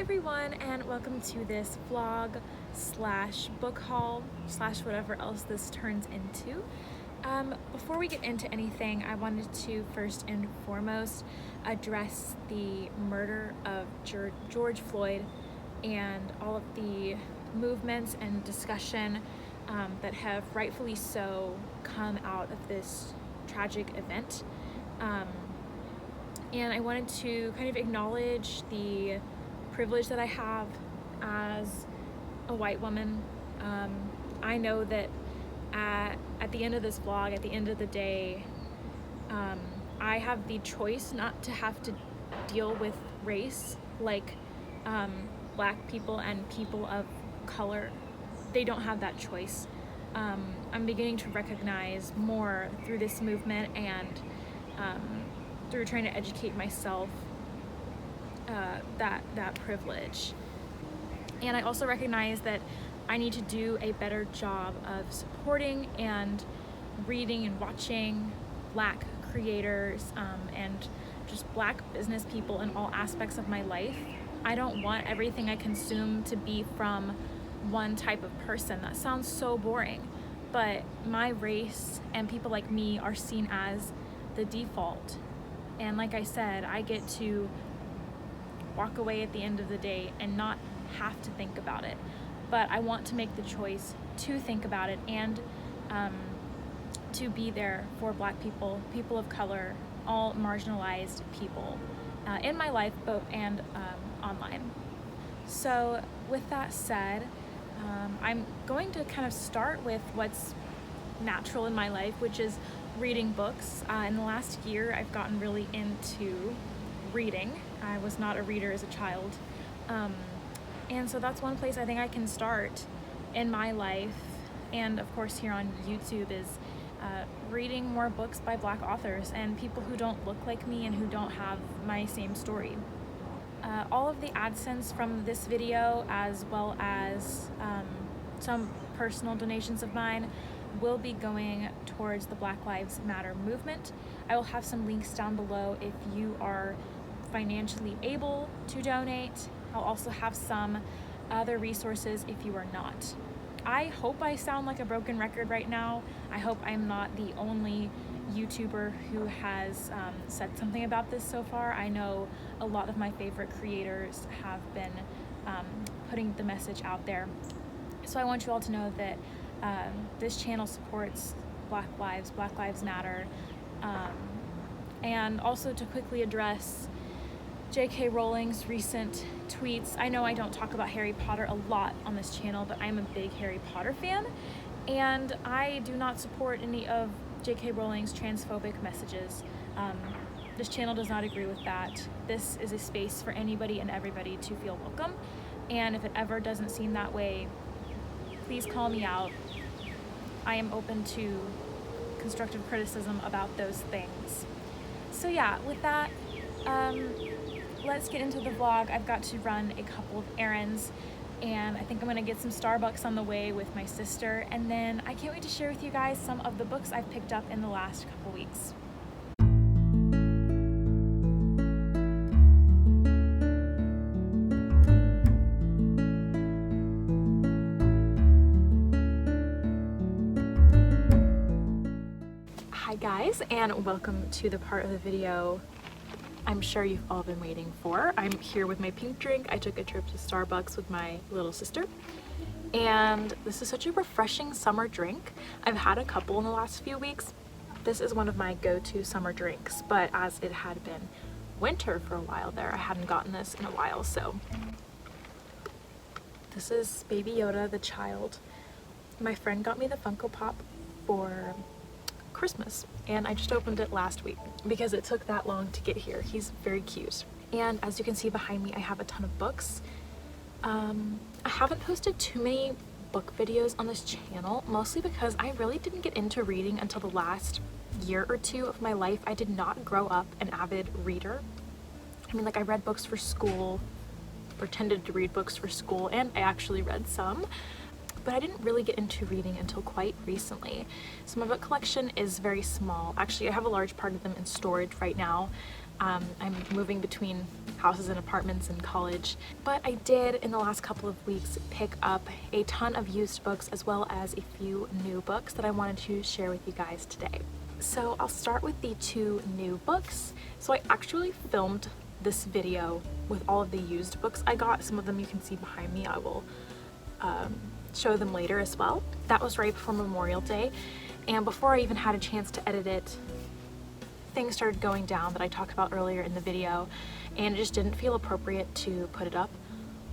everyone, and welcome to this vlog slash book haul slash whatever else this turns into. Before we get into anything, I wanted to first and foremost address the murder of George Floyd and all of the movements and discussion that have rightfully so come out of this tragic event. And I wanted to kind of acknowledge the privilege that I have as a white woman. I know that at the end of this vlog, at the end of the day, I have the choice not to have to deal with race like Black people and people of color. They don't have that choice. I'm beginning to recognize more through this movement and through trying to educate myself that privilege. And I also recognize that I need to do a better job of supporting and reading and watching Black creators and just Black business people in all aspects of my life. I don't want everything I consume to be from one type of person. That sounds so boring, but my race and people like me are seen as the default. And like I said, I get to walk away at the end of the day and not have to think about it. But I want to make the choice to think about it and to be there for Black people, people of color, all marginalized people in my life, both and online. So with that said, I'm going to kind of start with what's natural in my life, which is reading books. In the last year, I've gotten really into reading. I was not a reader as a child. And so that's one place I think I can start in my life, and of course here on YouTube, is reading more books by Black authors and people who don't look like me and who don't have my same story. All of the AdSense from this video, as well as some personal donations of mine, will be going towards the Black Lives Matter movement. I will have some links down below if you are financially able to donate. I'll also have some other resources if you are not. I hope I sound like a broken record right now. I hope I'm not the only YouTuber who has said something about this so far. I know a lot of my favorite creators have been putting the message out there. So I want you all to know that this channel supports Black Lives Matter. And also to quickly address J.K. Rowling's recent tweets. I know I don't talk about Harry Potter a lot on this channel, but I'm a big Harry Potter fan, and I do not support any of J.K. Rowling's transphobic messages. This channel does not agree with that. This is a space for anybody and everybody to feel welcome, and if it ever doesn't seem that way, please call me out. I am open to constructive criticism about those things. So yeah, with that, let's get into the vlog. I've got to run a couple of errands, and I think I'm gonna get some Starbucks on the way with my sister, and then I can't wait to share with you guys some of the books I've picked up in the last couple weeks. Hi guys, and welcome to the part of the video I'm sure you've all been waiting for. I'm here with my pink drink. I took a trip to Starbucks with my little sister, and this is such a refreshing summer drink. I've had a couple in the last few weeks. This is one of my go-to summer drinks, but as it had been winter for a while there, I hadn't gotten this in a while. So this is Baby Yoda the child. My friend got me the Funko Pop for Christmas, and I just opened it last week because it took that long to get here. He's very cute. And as you can see behind me, I have a ton of books. I haven't posted too many book videos on this channel, mostly because I really didn't get into reading until the last year or two of my life. I did not grow up an avid reader. I mean, like, I read books for school, pretended to read books for school, and I actually read some, but I didn't really get into reading until quite recently. So my book collection is very small. Actually, I have a large part of them in storage right now, I'm moving between houses and apartments in college. But I did, in the last couple of weeks, pick up a ton of used books as well as a few new books that I wanted to share with you guys today. So I'll start with the 2 new books. So I actually filmed this video with all of the used books I got. Some of them you can see behind me. I will show them later as well. That was right before Memorial Day, and before I even had a chance to edit it, things started going down that I talked about earlier in the video, and it just didn't feel appropriate to put it up.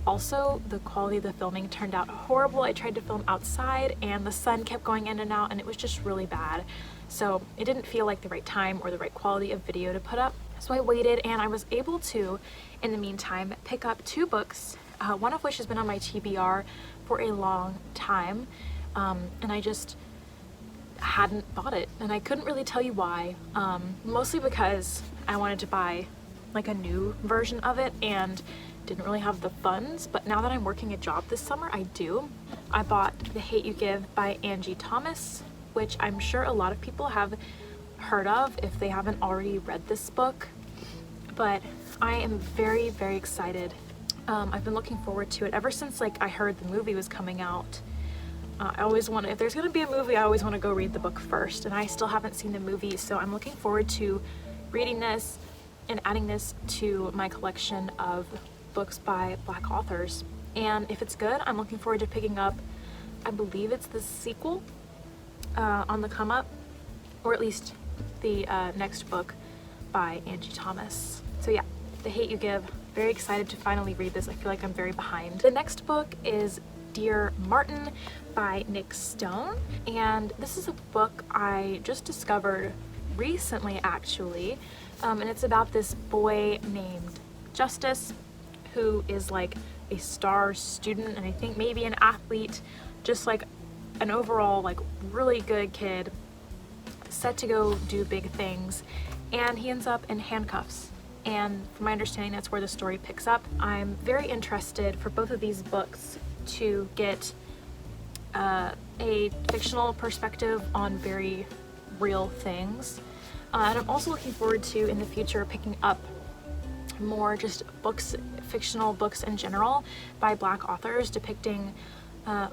Also, the quality of the filming turned out horrible. I tried to film outside and the sun kept going in and out, and it was just really bad. So it didn't feel like the right time or the right quality of video to put up. So I waited, and I was able to, in the meantime, pick up 2 books, one of which has been on my TBR for a long time, and I just hadn't bought it, and I couldn't really tell you why, mostly because I wanted to buy like a new version of it and didn't really have the funds. But now that I'm working a job this summer, I do. I bought The Hate You Give by Angie Thomas, which I'm sure a lot of people have heard of if they haven't already read this book, but I am very, very excited. I've been looking forward to it ever since I heard the movie was coming out. I always want to, if there's going to be a movie, I always want to go read the book first, and I still haven't seen the movie, so I'm looking forward to reading this and adding this to my collection of books by Black authors. And if it's good, I'm looking forward to picking up, I believe it's the sequel on the come up, or at least the next book by Angie Thomas. So yeah, The Hate You Give. Very excited to finally read this. I feel like I'm very behind. The next book is Dear Martin by Nick Stone, and this is a book I just discovered recently actually, and it's about this boy named Justice who is like a star student, and I think maybe an athlete, just like an overall like really good kid, set to go do big things, and he ends up in handcuffs. And from my understanding, that's where the story picks up. I'm very interested for both of these books to get a fictional perspective on very real things. And I'm also looking forward to, in the future, picking up more just books, fictional books in general, by Black authors depicting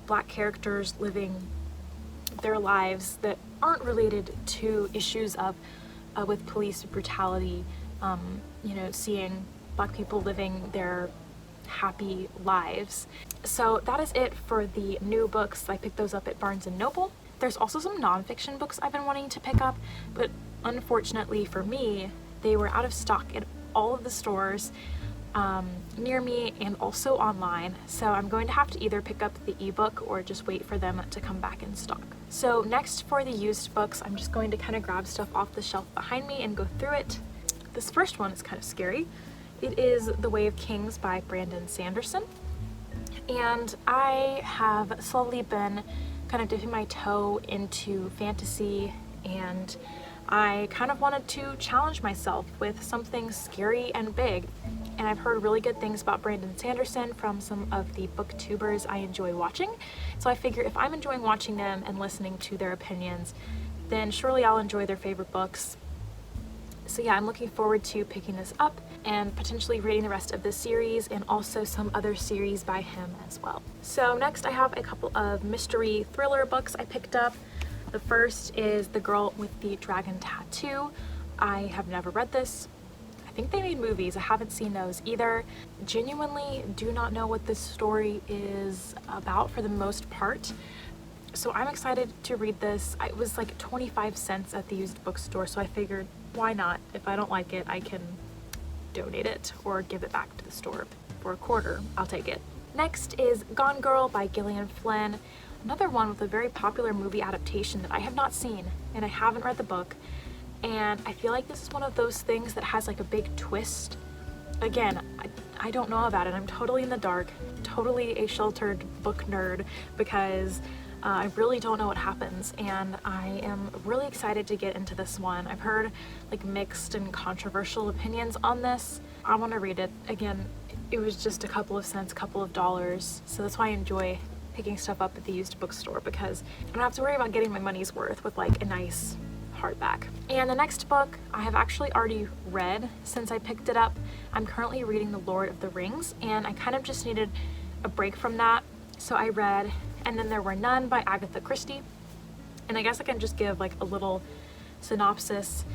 Black characters living their lives that aren't related to issues of with police brutality, you know, seeing Black people living their happy lives. So that is it for the new books. I picked those up at Barnes & Noble. There's also some nonfiction books I've been wanting to pick up, but unfortunately for me, they were out of stock at all of the stores near me and also online. So I'm going to have to either pick up the ebook or just wait for them to come back in stock. So next, for the used books, I'm just going to kind of grab stuff off the shelf behind me and go through it. This first one is kind of scary. It is The Way of Kings by Brandon Sanderson. And I have slowly been kind of dipping my toe into fantasy, and I kind of wanted to challenge myself with something scary and big. And I've heard really good things about Brandon Sanderson from some of the booktubers I enjoy watching. So I figure if I'm enjoying watching them and listening to their opinions, then surely I'll enjoy their favorite books. So yeah, I'm looking forward to picking this up and potentially reading the rest of this series and also some other series by him as well. So next I have a couple of mystery thriller books I picked up. The first is The Girl with the Dragon Tattoo. I have never read this. I think they made movies. I haven't seen those either. Genuinely do not know what this story is about for the most part. So I'm excited to read this. It was like 25 cents at the used bookstore, so I figured, why not? If I don't like it, I can donate it or give it back to the store for $0.25. I'll take it. Next is Gone Girl by Gillian Flynn. Another one with a very popular movie adaptation that I have not seen, and I haven't read the book. And I feel like this is one of those things that has like a big twist. Again, I don't know about it. I'm totally in the dark, totally a sheltered book nerd, because I really don't know what happens, and I am really excited to get into this one. I've heard like mixed and controversial opinions on this. I want to read it. Again, it was just a couple of cents, couple of dollars, so that's why I enjoy picking stuff up at the used bookstore, because I don't have to worry about getting my money's worth with like a nice hardback. And the next book I have actually already read since I picked it up. I'm currently reading The Lord of the Rings, and I kind of just needed a break from that. So I read And Then There Were None by Agatha Christie. And I guess I can just give like a little synopsis.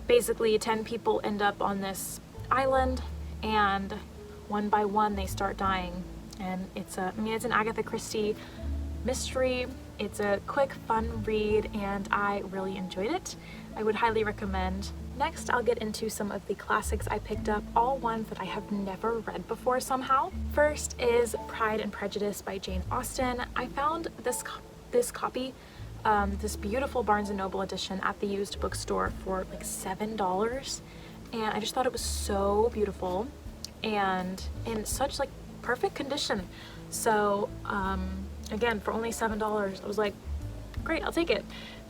Basically, 10 people end up on this island, and one by one they start dying. And it's an Agatha Christie mystery. It's a quick, fun read, and I really enjoyed it. I would highly recommend. Next, I'll get into some of the classics I picked up, all ones that I have never read before somehow. First is Pride and Prejudice by Jane Austen. I found this copy, this beautiful Barnes & Noble edition at the used bookstore for like $7, and I just thought it was so beautiful and in such like perfect condition. So again, for only $7, I was like, great, I'll take it.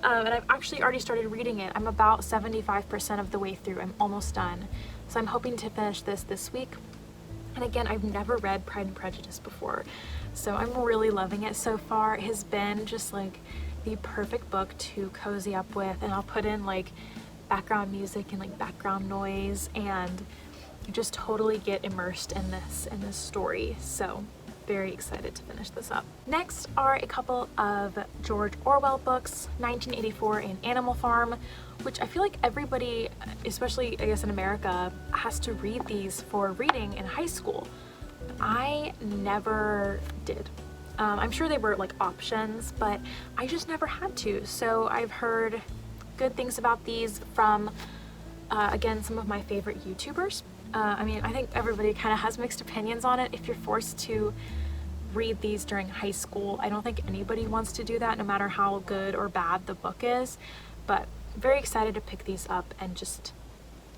And I've actually already started reading it. I'm about 75% of the way through. I'm almost done. So I'm hoping to finish this week. And again, I've never read Pride and Prejudice before, so I'm really loving it so far. It has been just like the perfect book to cozy up with, and I'll put in like background music and like background noise and just totally get immersed in this story. So very excited to finish this up. Next are a couple of George Orwell books, 1984 and Animal Farm, which I feel like everybody, especially I guess in America, has to read these for reading in high school. I never did. I'm sure they were like options, but I just never had to. So I've heard good things about these from, again, some of my favorite YouTubers. I mean, I think everybody kind of has mixed opinions on it. If you're forced to read these during high school, I don't think anybody wants to do that, no matter how good or bad the book is. But very excited to pick these up and just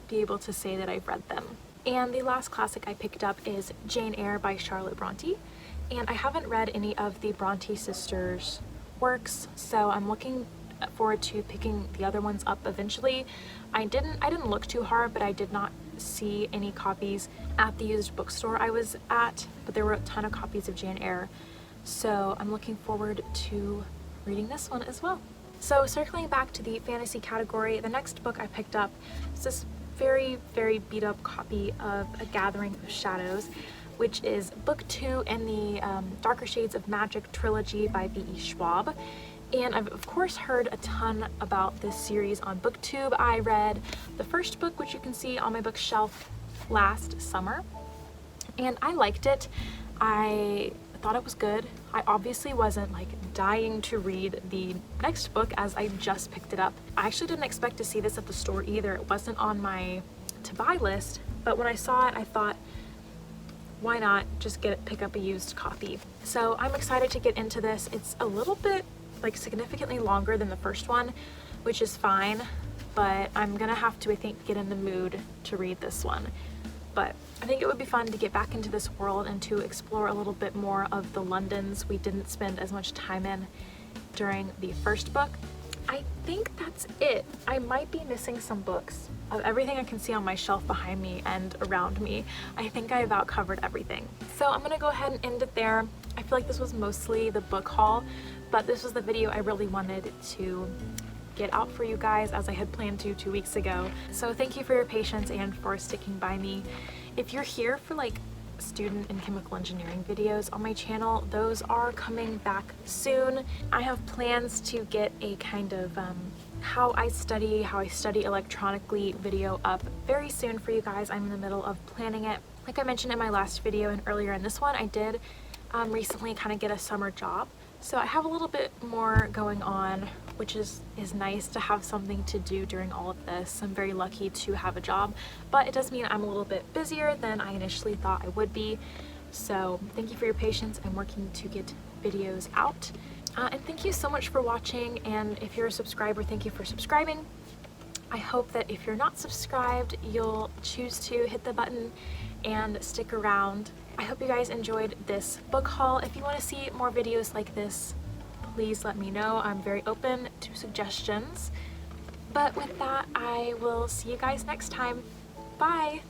be able to say that I've read them. And the last classic I picked up is Jane Eyre by Charlotte Bronte. And I haven't read any of the Bronte sisters' works, so I'm looking forward to picking the other ones up eventually. I didn't look too hard, but I did not see any copies at the used bookstore I was at, but there were a ton of copies of Jane Eyre, so I'm looking forward to reading this one as well. So circling back to the fantasy category, the next book I picked up is this very, very beat up copy of A Gathering of Shadows, which is book 2 in the Darker Shades of Magic trilogy by V.E. Schwab. And I've of course heard a ton about this series on BookTube. I read the first book, which you can see on my bookshelf, last summer, and I liked it. I thought it was good. I obviously wasn't like dying to read the next book as I just picked it up. I actually didn't expect to see this at the store either. It wasn't on my to buy list, but when I saw it, I thought, why not just pick up a used copy? So I'm excited to get into this. It's a little bit like significantly longer than the first one, which is fine, but I'm gonna have to, I think, get in the mood to read this one. But I think it would be fun to get back into this world and to explore a little bit more of the Londons we didn't spend as much time in during the first book. I think that's it. I might be missing some books. Of everything I can see on my shelf behind me and around me, I think I about covered everything. So I'm gonna go ahead and end it there. I feel like this was mostly the book haul, but this was the video I really wanted to get out for you guys, as I had planned to 2 weeks ago. So thank you for your patience and for sticking by me. If you're here for like student and chemical engineering videos on my channel, those are coming back soon. I have plans to get a kind of how I study electronically video up very soon for you guys. I'm in the middle of planning it. Like I mentioned in my last video and earlier in this one, I did recently kind of get a summer job. So I have a little bit more going on, which is nice to have something to do during all of this. I'm very lucky to have a job, but it does mean I'm a little bit busier than I initially thought I would be. So thank you for your patience. I'm working to get videos out. And thank you so much for watching, and if you're a subscriber, thank you for subscribing. I hope that if you're not subscribed, you'll choose to hit the button and stick around. I hope you guys enjoyed this book haul. If you want to see more videos like this, please let me know. I'm very open to suggestions. But with that, I will see you guys next time. Bye!